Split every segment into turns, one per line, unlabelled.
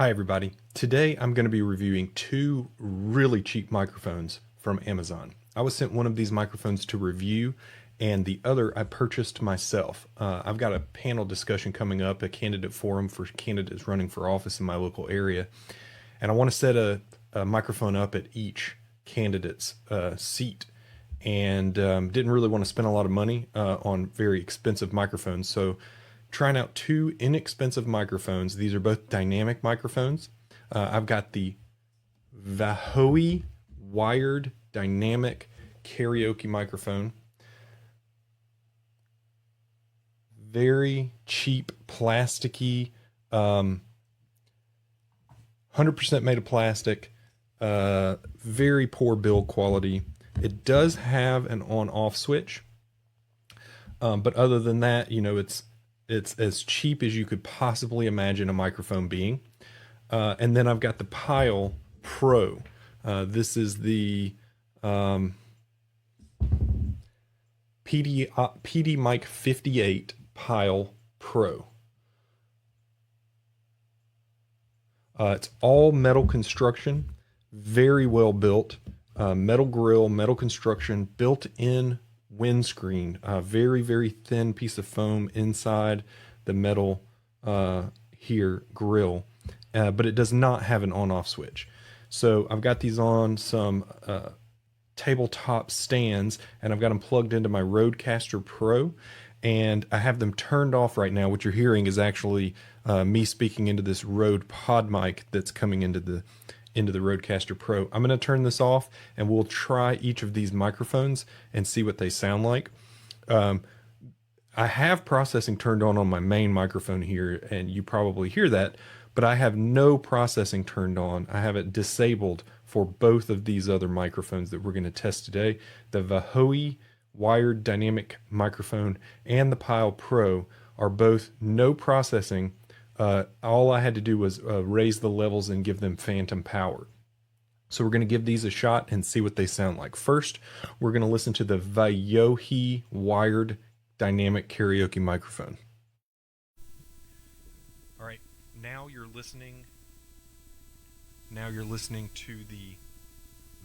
Hi everybody. Today I'm going to be reviewing two really cheap microphones from Amazon. I was sent one of these microphones to review and the other I purchased myself. I've got a panel discussion coming up, a candidate forum for candidates running for office in my local area. And I want to set a microphone up at each candidate's seat, and didn't really want to spend a lot of money on very expensive microphones. So trying out two inexpensive microphones. These are both dynamic microphones. I've got the Vahoe wired dynamic karaoke microphone. Very cheap, plasticky, 100% made of plastic, very poor build quality. It does have an on-off switch, but other than that, you know, it's as cheap as you could possibly imagine a microphone being. And then I've got the Pyle Pro. This is the PD Mic 58 Pyle Pro. It's all metal construction, very well built. Metal grill, metal construction, built-in windscreen, very, very thin piece of foam inside the metal here grill, but it does not have an on-off switch. So I've got these on some tabletop stands, and I've got them plugged into my Rodecaster Pro, and I have them turned off right now. What you're hearing is actually me speaking into this Rode pod mic that's coming into the Rodecaster Pro. I'm going to turn this off and we'll try each of these microphones and see what they sound like. I have processing turned on my main microphone here, and you probably hear that, but I have no processing turned on. I have it disabled for both of these other microphones that we're going to test today. The Vahoe wired dynamic microphone and the Pyle Pro are both no processing. All I had to do was raise the levels and give them phantom power. So we're going to give these a shot and see what they sound like. First, we're going to listen to the Vahoe wired dynamic karaoke microphone. All right, now you're listening to the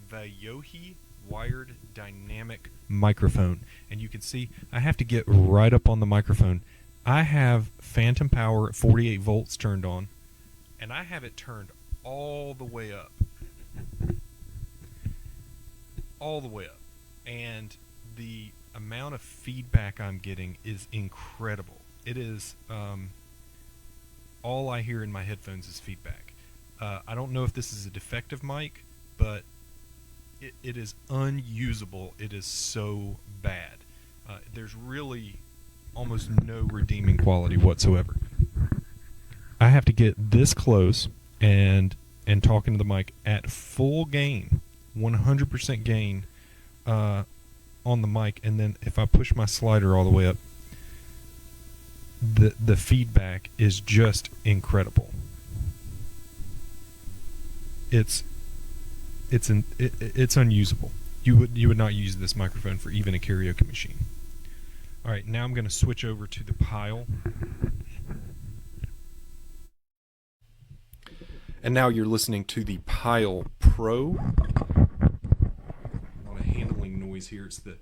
Vahoe wired dynamic microphone, and you can see I have to get right up on the microphone. I have phantom power at 48 volts turned on, and I have it turned all the way up. All the way up. And the amount of feedback I'm getting is incredible. It is, all I hear in my headphones is feedback. I don't know if this is a defective mic, but it is unusable. It is so bad. There's really almost no redeeming quality whatsoever. I have to get this close and talking to the mic at full gain, 100% gain on the mic, and then if I push my slider all the way up, the feedback is just incredible. It's unusable. You would not use this microphone for even a karaoke machine. All right, now I'm going to switch over to the Pyle. And now you're listening to the Pyle Pro. A lot of handling noise here. It's the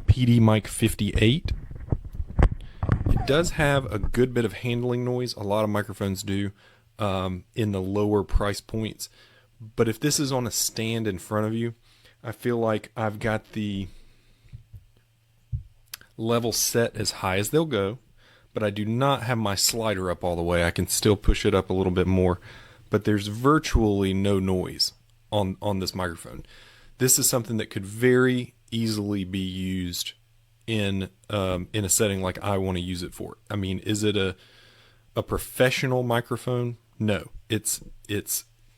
PD Mic 58. It does have a good bit of handling noise. A lot of microphones do in the lower price points. But if this is on a stand in front of you, I feel like I've got the level set as high as they'll go, but I do not have my slider up all the way. I can still push it up a little bit more, but there's virtually no noise on this microphone. This is something that could very easily be used in a setting like I want to use it for. I mean, is it a professional microphone? No, it's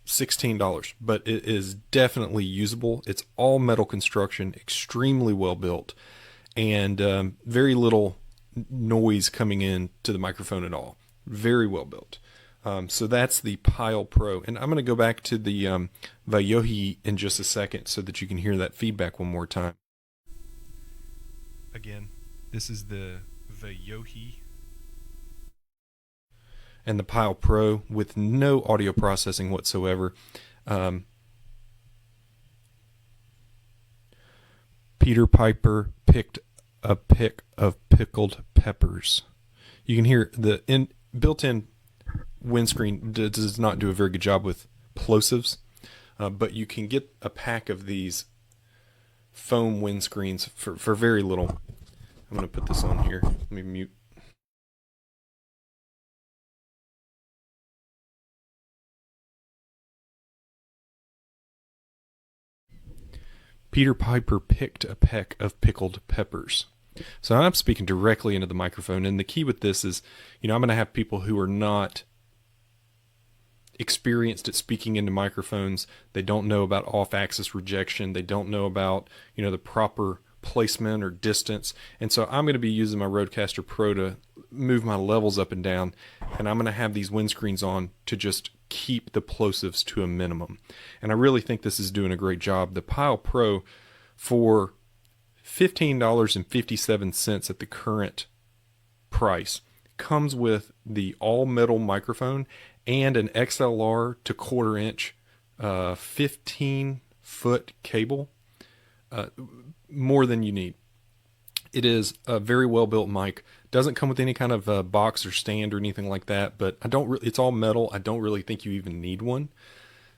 $16, but it is definitely usable. It's all metal construction, extremely well built, and very little noise coming in to the microphone at all. Very well built. So that's the Pyle Pro. And I'm going to go back to the Vahoe in just a second so that you can hear that feedback one more time. Again, this is the Vahoe. and the Pyle Pro with no audio processing whatsoever. Peter Piper picked a pick of pickled peppers. You can hear the built-in windscreen does not do a very good job with plosives, but you can get a pack of these foam windscreens for very little. I'm going to put this on here. Let me mute. Peter Piper picked a peck of pickled peppers. So I'm speaking directly into the microphone, and the key with this is, I'm going to have people who are not experienced at speaking into microphones. They don't know about off-axis rejection. They don't know about, the proper placement or distance. And so I'm going to be using my Rodecaster Pro to move my levels up and down, and I'm going to have these windscreens on to just keep the plosives to a minimum. And I really think this is doing a great job. The Pyle Pro, for $15.57 at the current price, comes with the all-metal microphone and an XLR to quarter-inch 15-foot cable. More than you need. It is a very well-built mic. Doesn't come with any kind of box or stand or anything like that, but it's all metal. I don't really think you even need one.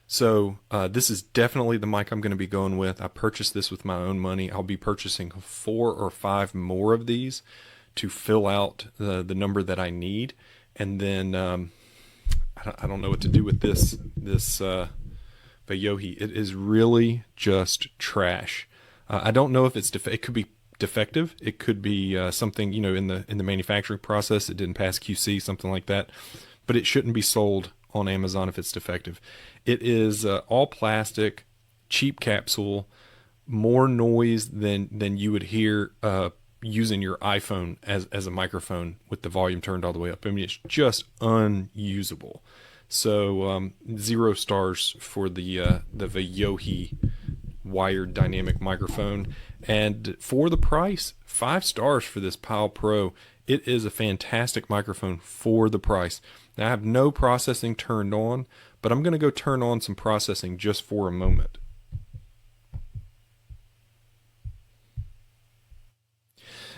So this is definitely the mic I'm going to be going with. I purchased this with my own money. I'll be purchasing 4 or 5 more of these to fill out the number that I need. And then I don't know what to do with this Vayohi. It is really just trash. I don't know if it could be defective. It could be something, in the manufacturing process. It didn't pass QC, something like that. But it shouldn't be sold on Amazon if it's defective. It is all plastic, cheap capsule, more noise than you would hear using your iPhone as a microphone with the volume turned all the way up. I mean, it's just unusable. So 0 stars for the Vayohi wired dynamic microphone, and for the price, 5 stars for this Pyle Pro. It is a fantastic microphone for the price. Now, I have no processing turned on, but I'm going to go turn on some processing just for a moment.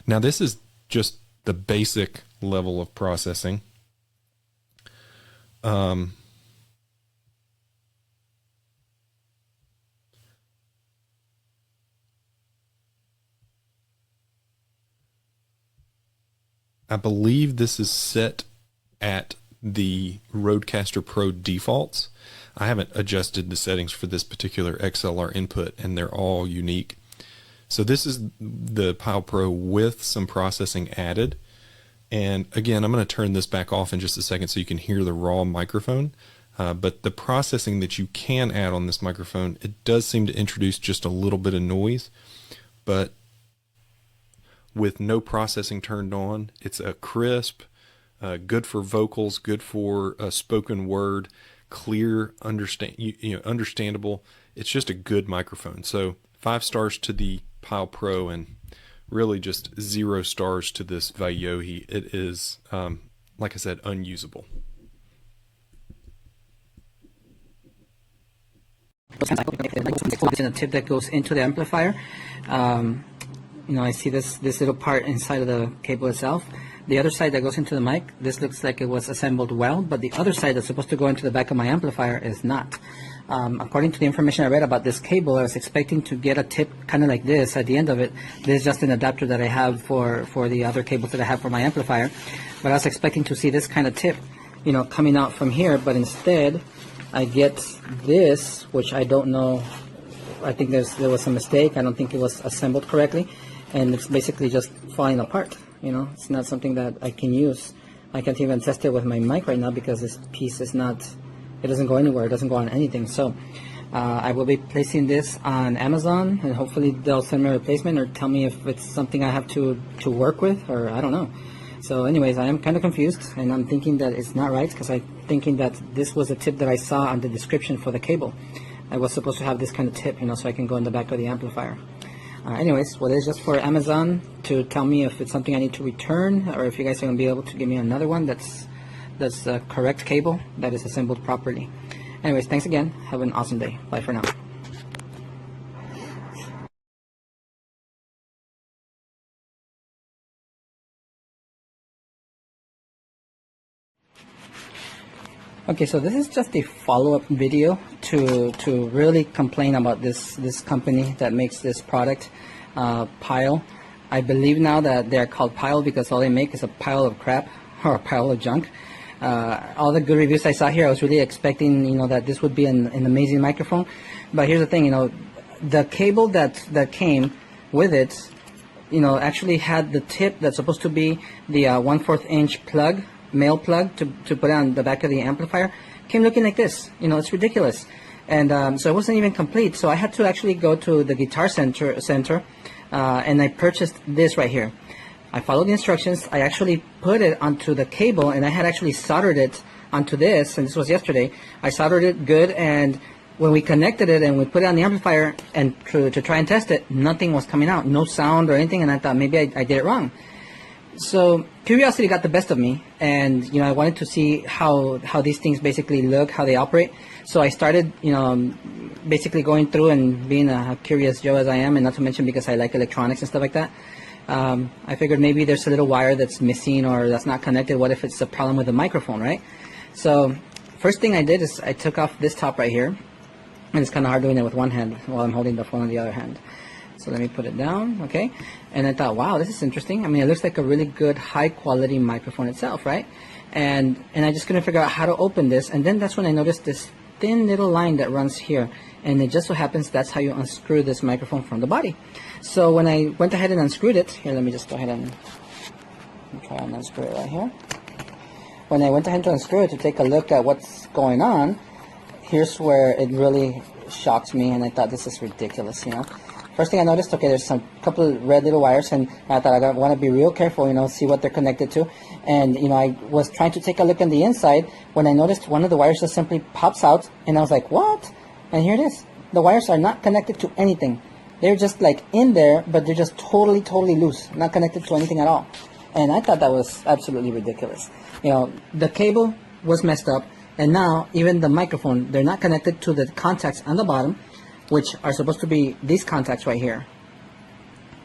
Now, this is just the basic level of processing. I believe this is set at the Rodecaster Pro defaults. I haven't adjusted the settings for this particular XLR input, and they're all unique. So this is the Pyle Pro with some processing added. And again, I'm going to turn this back off in just a second so you can hear the raw microphone. But the processing that you can add on this microphone, it does seem to introduce just a little bit of noise, but with no processing turned on, it's a crisp, good for vocals, good for spoken word, clear, understandable. It's just a good microphone. So 5 stars to the Pyle Pro, and really just 0 stars to this Vayohi. It is, like I said, unusable.
A tip that goes into the amplifier. I see this little part inside of the cable itself. The other side that goes into the mic, this looks like it was assembled well, but the other side that's supposed to go into the back of my amplifier is not. According to the information I read about this cable, I was expecting to get a tip kind of like this at the end of it. This is just an adapter that I have for the other cables that I have for my amplifier. But I was expecting to see this kind of tip, coming out from here, but instead I get this, which I don't know. I think there was a mistake. I don't think it was assembled correctly, and it's basically just falling apart. It's not something that I can use. I can't even test it with my mic right now because this piece is not, it doesn't go anywhere. It doesn't go on anything. So I will be placing this on Amazon, and hopefully they'll send me a replacement or tell me if it's something I have to work with, or I don't know. So anyways, I am kind of confused, and I'm thinking that it's not right because I'm thinking that this was a tip that I saw on the description for the cable. I was supposed to have this kind of tip, so I can go in the back of the amplifier. Anyways, well, it's just for Amazon to tell me if it's something I need to return, or if you guys are going to be able to give me another one that's that's the correct cable that is assembled properly. Anyways, thanks again. Have an awesome day. Bye for now. Okay, so this is just a follow-up video to really complain about this company that makes this product, Pyle. I believe now that they're called Pyle because all they make is a pile of crap or a pile of junk. All the good reviews I saw here, I was really expecting, that this would be an amazing microphone. But here's the thing, the cable that came with it, actually had the tip that's supposed to be the 1/4 inch plug, male plug to put on the back of the amplifier, came looking like this. It's ridiculous. And so it wasn't even complete. So I had to actually go to the Guitar Center, and I purchased this right here. I followed the instructions. I actually put it onto the cable, and I had actually soldered it onto this, and this was yesterday. I soldered it good, and when we connected it and we put it on the amplifier and to try and test it, nothing was coming out, no sound or anything, and I thought maybe I did it wrong. So curiosity got the best of me, and I wanted to see how these things basically look, how they operate. So I started basically going through and being a curious Joe as I am, and not to mention because I like electronics and stuff like that. I figured maybe there's a little wire that's missing or that's not connected. What if it's a problem with the microphone, right? So first thing I did is I took off this top right here, and it's kind of hard doing it with one hand while I'm holding the phone in the other hand. So let me put it down, okay? And I thought, wow, this is interesting. I mean, it looks like a really good, high-quality microphone itself, right? And I just couldn't figure out how to open this. And then that's when I noticed this thin little line that runs here. And it just so happens that's how you unscrew this microphone from the body. So when I went ahead and unscrewed it, here, let me just go ahead and try and unscrew it right here. When I went ahead to unscrew it to take a look at what's going on, here's where it really shocked me, and I thought, this is ridiculous, First thing I noticed, okay, there's some couple of red little wires, and I thought I want to be real careful, see what they're connected to. And, I was trying to take a look on the inside when I noticed one of the wires just simply pops out, and I was like, what? And here it is. The wires are not connected to anything. They're just like in there, but they're just totally, totally loose, not connected to anything at all. And I thought that was absolutely ridiculous. The cable was messed up, and now even the microphone, they're not connected to the contacts on the bottom, which are supposed to be these contacts right here.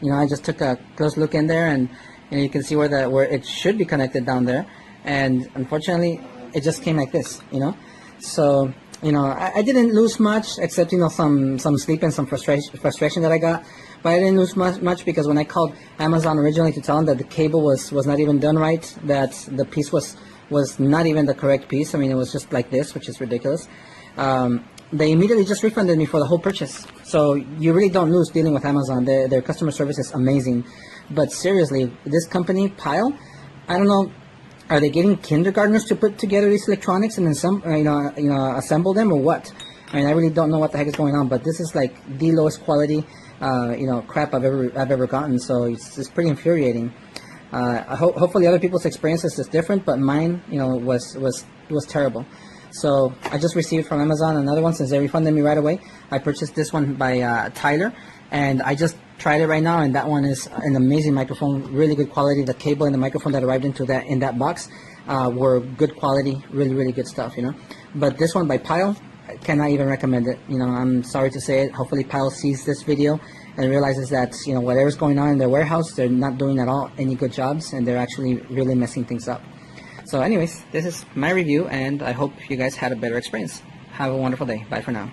I just took a close look in there, and you can see where it should be connected down there, and unfortunately it just came like this. So I didn't lose much, except some sleep and some frustration that I got, but I didn't lose much because when I called Amazon originally to tell them that the cable was not even done right, that the piece was not even the correct piece. I mean, it was just like this, which is ridiculous. They immediately just refunded me for the whole purchase. So you really don't lose dealing with Amazon. Their customer service is amazing. But seriously, this company, Pyle, I don't know, are they getting kindergartners to put together these electronics and then assemble them, or what? I mean, I really don't know what the heck is going on. But this is like the lowest quality, crap I've ever gotten. So it's pretty infuriating. Hopefully other people's experiences is different, but mine, was terrible. So I just received from Amazon another one since they refunded me right away. I purchased this one by Tyler, and I just tried it right now, and that one is an amazing microphone, really good quality. The cable and the microphone that arrived in that box were good quality, really, really good stuff, But this one by Pyle, I cannot even recommend it. I'm sorry to say it. Hopefully Pyle sees this video and realizes that, whatever's going on in their warehouse, they're not doing at all any good jobs, and they're actually really messing things up. So anyways, this is my review, and I hope you guys had a better experience. Have a wonderful day. Bye for now.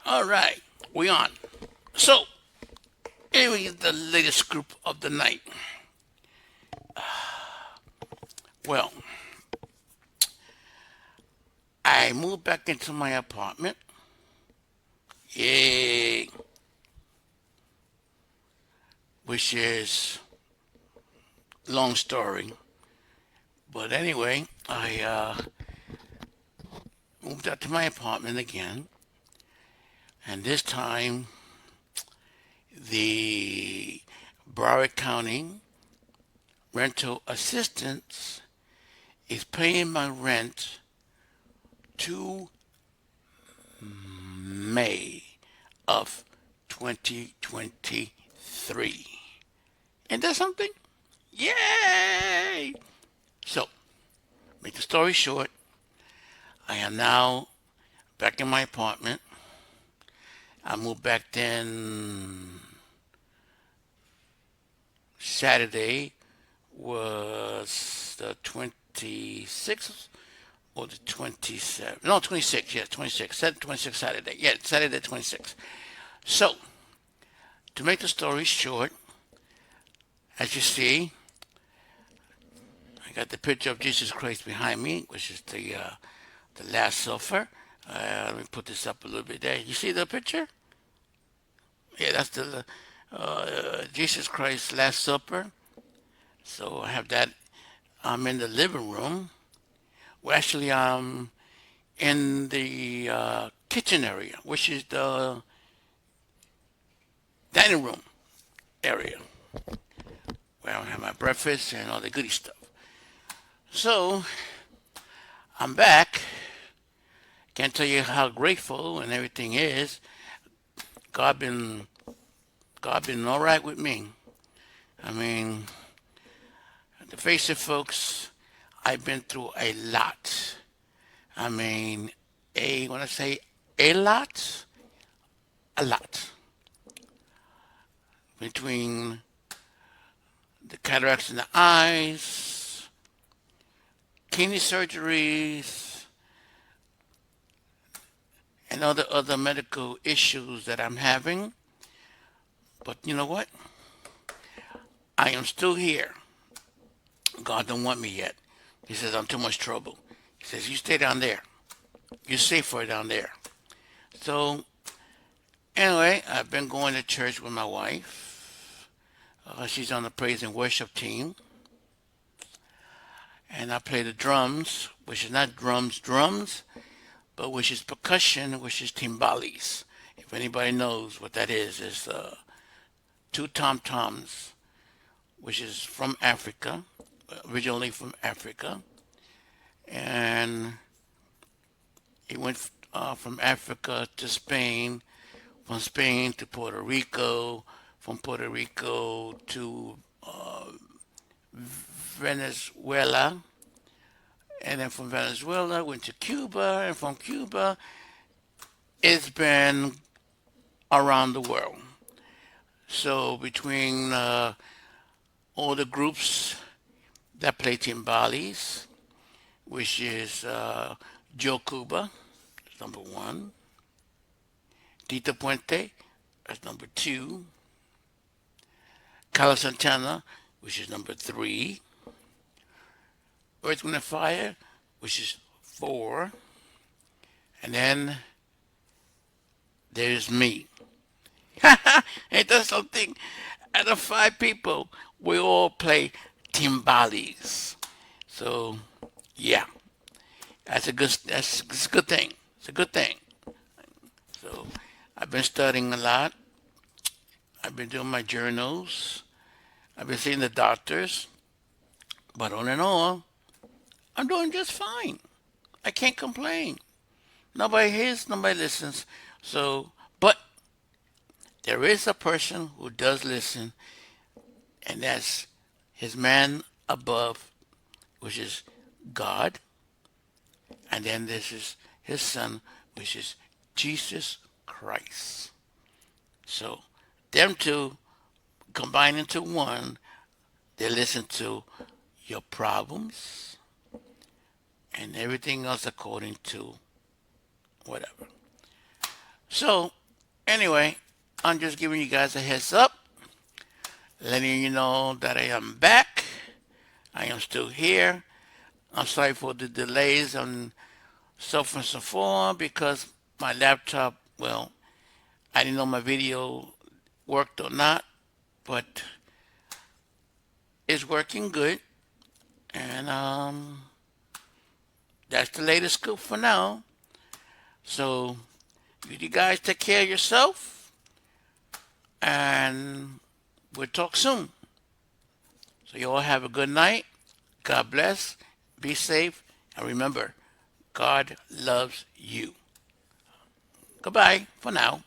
All right, we on. So, anyway, the latest group of the night. Well, I moved back into my apartment. Yay. Which is long story. But anyway, I moved out to my apartment again. And this time, the Broward County rental assistance is paying my rent to May of 2023. Ain't that something? Yay! So, make the story short, I am now back in my apartment. I moved back then Saturday was the 26th or the 27th. No, 26th. Yeah, 26th. 26th Saturday. Yeah, Saturday 26th. So, to make the story short, as you see, I got the picture of Jesus Christ behind me, which is the Last Supper. Let me put this up a little bit there. You see the picture? Yeah, that's the Jesus Christ Last Supper. So I have that. I'm in the living room. Well, actually, I'm in the kitchen area, which is the dining room area, where I have my breakfast and all the goody stuff. So I'm back. Can't tell you how grateful and everything is. God been God been all right with me. I mean, to face it, folks, I've been through a lot. I mean, when I say a lot, a lot. Between the cataracts in the eyes, kidney surgeries, and other medical issues that I'm having. But you know what? I am still here. God don't want me yet. He says I'm too much trouble. He says you stay down there. You're safer down there. So anyway, I've been going to church with my wife. She's on the praise and worship team. And I play the drums, which is not drums, but which is percussion, which is timbales. If anybody knows what that is, it's two tom-toms, which is from Africa, originally from Africa. And it went from Africa to Spain, from Spain to Puerto Rico, from Puerto Rico to Venezuela, and then from Venezuela went to Cuba, and from Cuba it's been around the world. So between all the groups that play timbales, which is Joe Cuba, that's number one. Tito Puente, that's number two. Carlos Santana, which is number three. Earth, Wind, and Fire, which is four. And then there's me. Ain't that something? Out of five people, we all play timbales. So, yeah, that's a good thing. It's a good thing. So, I've been studying a lot. I've been doing my journals. I've been seeing the doctors. But all in all, I'm doing just fine. I can't complain. Nobody hears, nobody listens. So, but there is a person who does listen, and that's his man above, which is God. And then this is his son, which is Jesus Christ. So, them two combine into one. They listen to your problems and everything else according to whatever. So, anyway, I'm just giving you guys a heads up, letting you know that I am back. I am still here. I'm sorry for the delays on so and so forth because my laptop, well, I didn't know my video worked or not, but it's working good. And that's the latest scoop for now. So you guys take care of yourself, and we'll talk soon. So you all have a good night. God bless. Be safe. And remember, God loves you. Goodbye for now.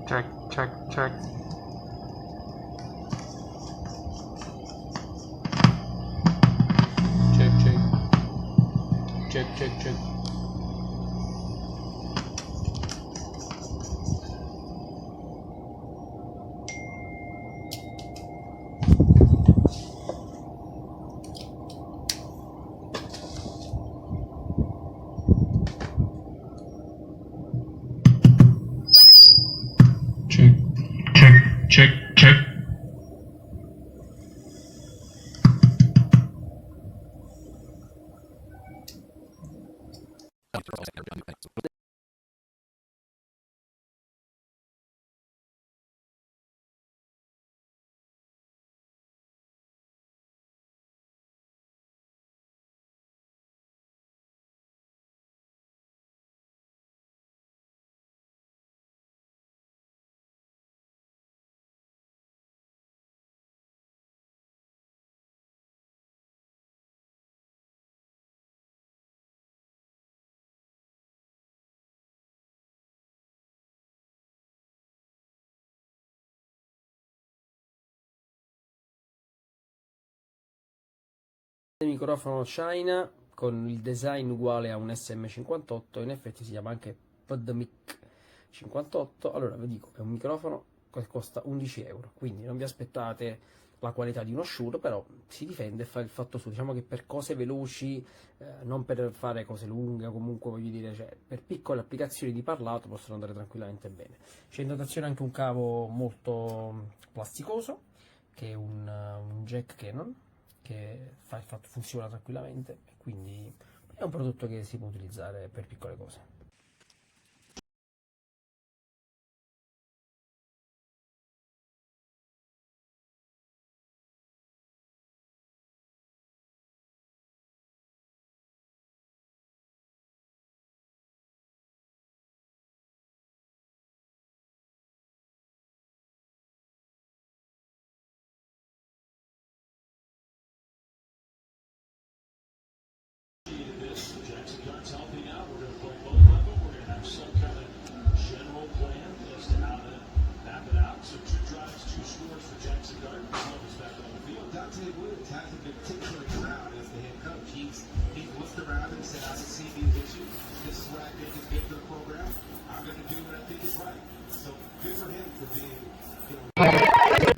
Check, check, check. Check, check. Check, check, check. Check, check, check, check.
Il microfono China con il design uguale a un SM58, in effetti si chiama anche PodMic 58. Allora vi dico, è un microfono che costa 11 euro, quindi non vi aspettate la qualità di uno Shure, però si difende e fa il fatto suo. Diciamo che per cose veloci, non per fare cose lunghe, o comunque voglio dire, cioè, per piccole applicazioni di parlato possono andare tranquillamente bene. C'è in dotazione anche un cavo molto plasticoso, che è un jack Canon, che funziona tranquillamente, e quindi è un prodotto che si può utilizzare per piccole cose.
Tay Woods hasn't been tiptoeing around as the head coach. He's looked around and said, I can see these issues. This is what I think is good for the program. I'm going to do what I think is right. So good for him for being, you know.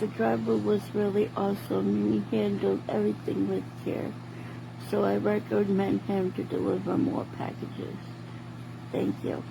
The driver was really awesome. He handled everything with care. So I recommend him to deliver more packages. Thank you.